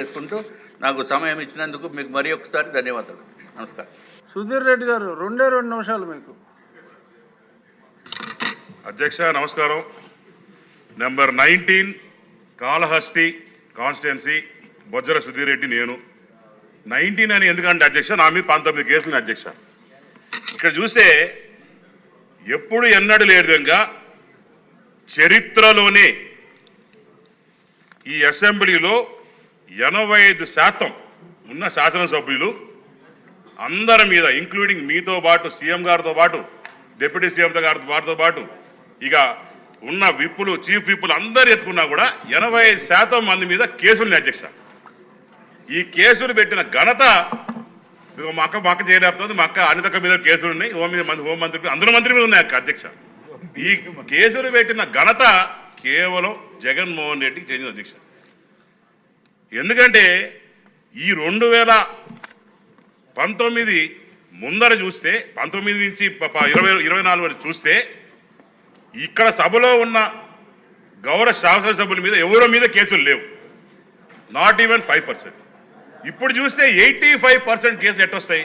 చేసుకుంటూ నాకు సమయం ఇచ్చినందుకు మీకు మరి ఒకసారి ధన్యవాదాలు. నమస్కారం. సుధీర్ రెడ్డి గారు 2 నిమిషాలు మీకు. అధ్యక్ష నమస్కారం. Number 19 Kalahasti constituency Bojjala Sudheer Reddy. నేను 19 అని ఎందుకంటే అధ్యక్ష నా మీద 19 కేసులు అధ్యక్ష. ఇక్కడ చూస్తే ఎప్పుడు ఎన్నడూ లేని విధంగా చరిత్రలోనే ఈ అసెంబ్లీలో 85% ఉన్న శాసనసభ్యులు అందరి మీద ఇంక్లూడింగ్ మీతో పాటు సీఎం గారితో పాటు డిప్యూటీ సీఎం గారితో పాటు ఇక ఉన్న విప్పులు చీఫ్ విప్పులు అందరు ఎత్తుకున్నా కూడా 85% మంది మీద కేసులు అధ్యక్ష. ఈ కేసులు పెట్టిన ఘనత మా అక్క చేయలేపుతుంది. మా అక్క అనితక్క మీద కేసులు ఉన్నాయి. హోంమంత్రి అందరి మంత్రి మీద ఉన్నాయి అధ్యక్ష. ఈ కేసులు పెట్టిన ఘనత కేవలం జగన్మోహన్ రెడ్డికి చెందిన అధ్యక్ష. ఎందుకంటే ఈ 2019 ముందర చూస్తే 19 నుంచి 24 వరకు చూస్తే ఇక్కడ సభలో ఉన్న గౌరవ శాసనసభ్యుల మీద ఎవరో మీద కేసులు లేవు. Not even 5%. ఇప్పుడు చూస్తే 85% కేసులు ఎట్టొస్తాయి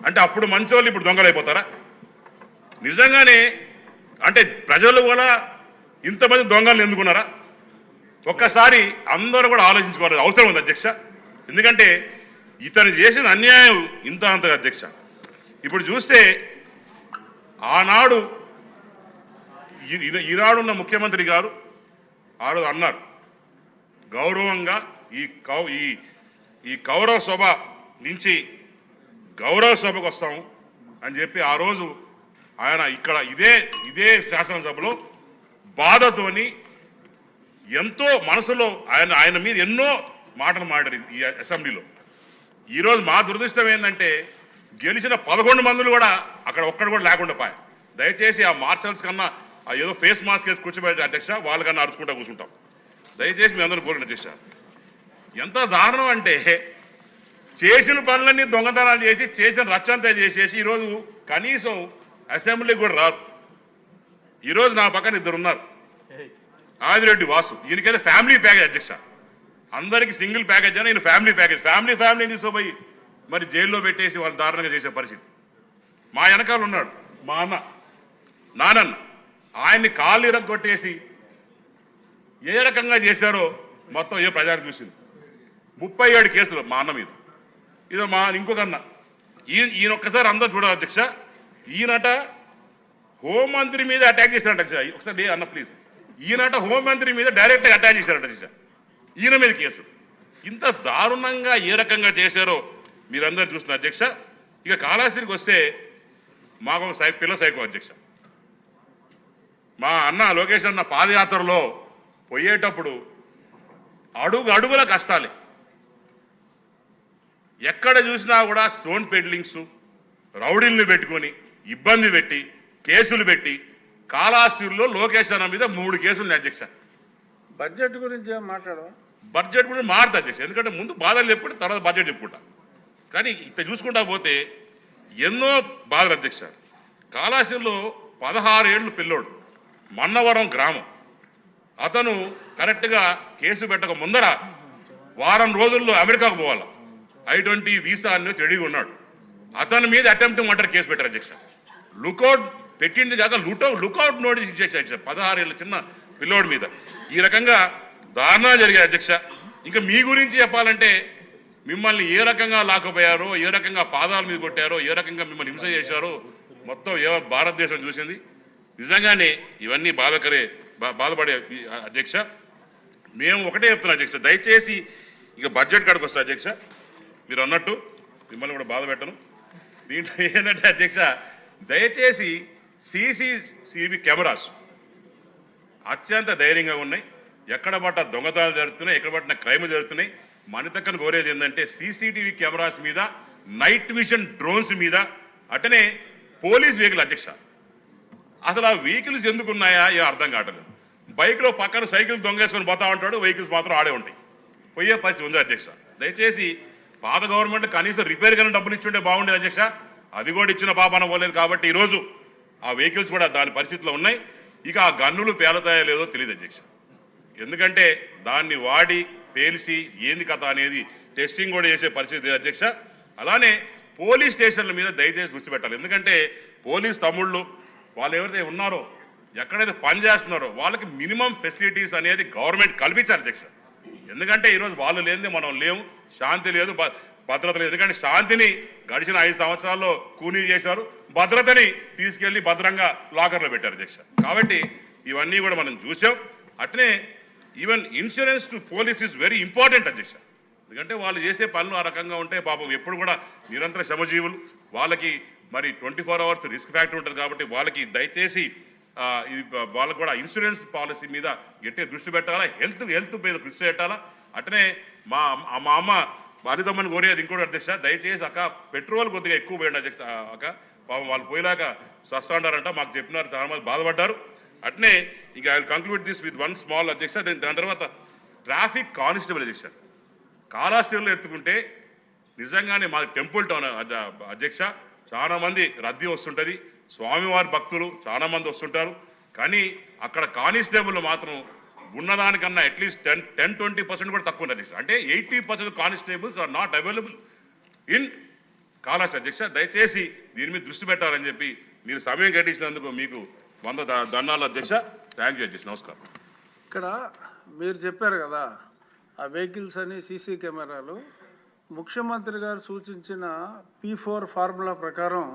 అంటే అప్పుడు మంచోళ్ళు ఇప్పుడు దొంగలు అయిపోతారా? నిజంగానే అంటే ప్రజలు కూడా ఇంతమంది దొంగలను ఎందుకున్నారా? ఒక్కసారి అందరూ కూడా ఆలోచించుకోవాలి అవసరం ఉంది అధ్యక్ష. ఎందుకంటే ఇతను చేసిన అన్యాయం ఇంత అంత అధ్యక్ష. ఇప్పుడు చూస్తే ఆనాడు ఈనాడున్న ముఖ్యమంత్రి గారు ఆడు అన్నారు గౌరవంగా ఈ కౌరవ సభ నుంచి గౌరవ సభకు వస్తాము అని చెప్పి ఆ రోజు ఆయన ఇక్కడ ఇదే శాసనసభలో బాధతోని ఎంతో మనసులో ఆయన మీద ఎన్నో మాటలు మాట్లాడారు ఈ అసెంబ్లీలో. ఈరోజు మా దురదృష్టం ఏంటంటే గెలిచిన 11 మందులు కూడా అక్కడ ఒక్కడు కూడా లేకుండా పోయా. దయచేసి ఆ మార్షల్స్ కన్నా ఏదో ఫేస్ మాస్క్ వేసి కూర్చోబెట్టి అధ్యక్ష వాళ్ళకన్నా అరుచుకుంటా కూర్చుంటాం. దయచేసి మీ అందరూ కోరిన అధ్యక్ష. ఎంత దారుణం అంటే చేసిన పనులన్నీ దొంగతనాలు చేసిన రచ్చంతా చేసేసి ఈరోజు కనీసం అసెంబ్లీకి కూడా రాదు. ఈరోజు నా పక్కన 2 ఉన్నారు. ఆదిరెడ్డి వాసు ఈయనకైతే ఫ్యామిలీ ప్యాకేజ్ అధ్యక్ష. అందరికీ సింగిల్ ప్యాకేజ్ అని ఈయన ఫ్యామిలీ ప్యాకేజ్. ఫ్యామిలీ తీసుకుపోయి మరి జైల్లో పెట్టేసి వాళ్ళు దారుణంగా చేసే పరిస్థితి. మా వెనకాల ఉన్నాడు మా నానన్న. ఆయన్ని కాళ్ళు ఇరగొట్టేసి ఏ రకంగా చేశారో మొత్తం ఏ ప్రజానికి చూసింది. 37 కేసులు మా అన్న మీద. ఇదో మా ఇంకొక అన్న ఈయన ఒక్కసారి అందరూ చూడాలి అధ్యక్ష. ఈయనట హోంమంత్రి మీద అటాక్ చేశారు అధ్యక్ష. ఒకసారి అన్న ప్లీజ్. ఈయనట హోంమంత్రి మీద డైరెక్ట్గా అటాక్ చేశారు అధ్యక్ష. ఈయన మీద కేసు. ఇంత దారుణంగా ఏ రకంగా చేశారో మీరందరూ చూస్తున్నారు అధ్యక్ష. ఇక కాళహస్తికి వస్తే మాకు ఒక పిల్ల సైకో అధ్యక్ష. మా అన్న లోకేష్ అన్న పాదయాత్రలో పోయేటప్పుడు అడుగుల కష్టాలే. ఎక్కడ చూసినా కూడా స్టోన్ పెడ్లింగ్స్ రౌడీల్ని పెట్టుకొని ఇబ్బంది పెట్టి కేసులు పెట్టి కాళహస్తిలో లోకేష్ అన్న మీద 3 కేసులు అధ్యక్ష. బడ్జెట్ గురించి మాట్లాడడం బడ్జెట్ గురించి మారుతా అధ్యక్ష. ఎందుకంటే ముందు బాధలు చెప్పుకుంటే తర్వాత బడ్జెట్ చెప్పుకుంటా. కానీ ఇట్లా చూసుకుంటా పోతే ఎన్నో బాధలు అధ్యక్ష. కాళహస్తిలో 16 ఏళ్ళు పిల్లోడు మన్నవరం గ్రామం. అతను కరెక్ట్గా కేసు పెట్టక ముందర వారం రోజుల్లో అమెరికాకు పోవాలి. I-20 వీసా అని రెడీగా ఉన్నాడు. అతని మీద అటెంప్ట్ మర్డర్ కేసు పెట్టారు అధ్యక్ష. లుకౌట్ పెట్టింది కాక లుకౌట్ నోటీస్ ఇచ్చేసారు 16 ఏళ్ళ చిన్న పిల్లోడి మీద. ఈ రకంగా దారుణాలు జరిగాయి అధ్యక్ష. ఇంకా మీ గురించి చెప్పాలంటే మిమ్మల్ని ఏ రకంగా లాకపోయారో, ఏ రకంగా పాదాల మీద కొట్టారో, ఏ రకంగా మిమ్మల్ని హింస చేశారో మొత్తం భారతదేశం చూసింది. నిజంగానే ఇవన్నీ బాధపడే అధ్యక్ష. మేము ఒకటే చెప్తున్నాం అధ్యక్ష, దయచేసి ఇక బడ్జెట్ కాడికి వస్తా అధ్యక్ష. మీరు అన్నట్టు మిమ్మల్ని కూడా బాధ పెట్టను. దీంట్లో ఏంటంటే అధ్యక్ష దయచేసి CCTV కెమెరాస్ అత్యంత ధైర్యంగా ఉన్నాయి. ఎక్కడ పట్ట దొంగతనాలు జరుగుతున్నాయి, ఎక్కడ పట్టిన క్రైమ్ జరుగుతున్నాయి. మణితక్కను కోరేది ఏంటంటే CCTV కెమెరాస్ మీద, నైట్ విజన్ డ్రోన్స్ మీద, అటనే పోలీస్ వెహికల్ అధ్యక్ష. అసలు ఆ వెహికల్స్ ఎందుకున్నాయా ఏం అర్థం కావట్లేదు. బైక్లో పక్కన సైకిల్ దొంగేసుకొని పోతా ఉంటాడు, వెహికల్స్ మాత్రం ఆడే ఉంటాయి. పోయే పరిస్థితి ఉంది అధ్యక్ష. దయచేసి పాత గవర్నమెంట్ కనీసం రిపేర్ కన్నా డబ్బులు ఇచ్చుంటే బాగుండేది అధ్యక్ష. అది కూడా ఇచ్చిన పాపన పోలేదు. కాబట్టి ఈరోజు ఆ వెహికల్స్ కూడా దాని పరిస్థితిలో ఉన్నాయి. ఇక ఆ గన్నులు పేలతాయో లేదో తెలియదు అధ్యక్ష. ఎందుకంటే దాన్ని వాడి పేల్చి ఏంది కథ అనేది టెస్టింగ్ కూడా చేసే పరిస్థితి అధ్యక్ష. అలానే పోలీస్ స్టేషన్ల మీద దయచేసి దృష్టి పెట్టాలి. ఎందుకంటే పోలీస్ తమ్ముళ్ళు వాళ్ళు ఎవరైతే ఉన్నారో ఎక్కడైతే పని చేస్తున్నారో వాళ్ళకి మినిమం ఫెసిలిటీస్ అనేది గవర్నమెంట్ కల్పించాలి అధ్యక్ష. ఎందుకంటే ఈరోజు వాళ్ళు లేనిదే మనం లేవు, శాంతి లేదు, భద్రత లేదు. ఎందుకంటే శాంతిని గడిచిన 5 సంవత్సరాల్లో కూనీ చేశారు, భద్రతని తీసుకెళ్లి భద్రంగా లాకర్లో పెట్టారు అధ్యక్ష. కాబట్టి ఇవన్నీ కూడా మనం చూసాం. అట్నే even insurance to police is very important అధ్యక్ష. ఎందుకంటే వాళ్ళు చేసే పనులు ఆ రకంగా ఉంటే పాపం ఎప్పుడు కూడా నిరంతర శ్రమజీవులు, వాళ్ళకి మరి 24 అవర్స్ రిస్క్ ఫ్యాక్టర్ ఉంటుంది. కాబట్టి వాళ్ళకి దయచేసి ఇది వాళ్ళకు కూడా ఇన్సూరెన్స్ పాలసీ మీద గట్టిగా దృష్టి పెట్టాలా, హెల్త్ మీద దృష్టి పెట్టాలా. అట్నే మా అమ్మ బాధితమ్మని కోరేది ఇంకోటి అధ్యక్ష, దయచేసి అక్క పెట్రోల్ కొద్దిగా ఎక్కువ పోయండి అధ్యక్ష. అక్క పాపం వాళ్ళు పోయినాక సస్తాండారంట, మాకు చెప్పినారు, చాలా మంది బాధపడ్డారు. అట్నే ఇంకా I will conclude this with one small అధ్యక్ష. దాని తర్వాత ట్రాఫిక్ కానిస్టేబుల్ అధ్యక్ష, కాళహస్తిలో ఎత్తుకుంటే నిజంగానే మా టెంపుల్ టౌన్ అధ్యక్ష చాలా మంది రద్దీ వస్తుంటుంది, స్వామివారి భక్తులు చాలా మంది వస్తుంటారు. కానీ అక్కడ కానిస్టేబుల్ మాత్రం ఉన్నదానికన్నా అట్లీస్ట్ 10-20% కూడా తక్కువ ఉంది అధ్యక్ష. అంటే 80% constables are not available in Kalahasti అధ్యక్ష. దయచేసి దీని మీద దృష్టి పెట్టాలని చెప్పి మీరు సమయం కేటాయించినందుకు మీకు 100 దండాలు అధ్యక్ష. థ్యాంక్ యూ అధ్యక్ష. నమస్కారం. ఇక్కడ మీరు చెప్పారు కదా ఆ వెహికల్స్ అని సీసీ కెమెరాలు, ముఖ్యమంత్రి గారు సూచించిన P4 ఫార్ములా ప్రకారం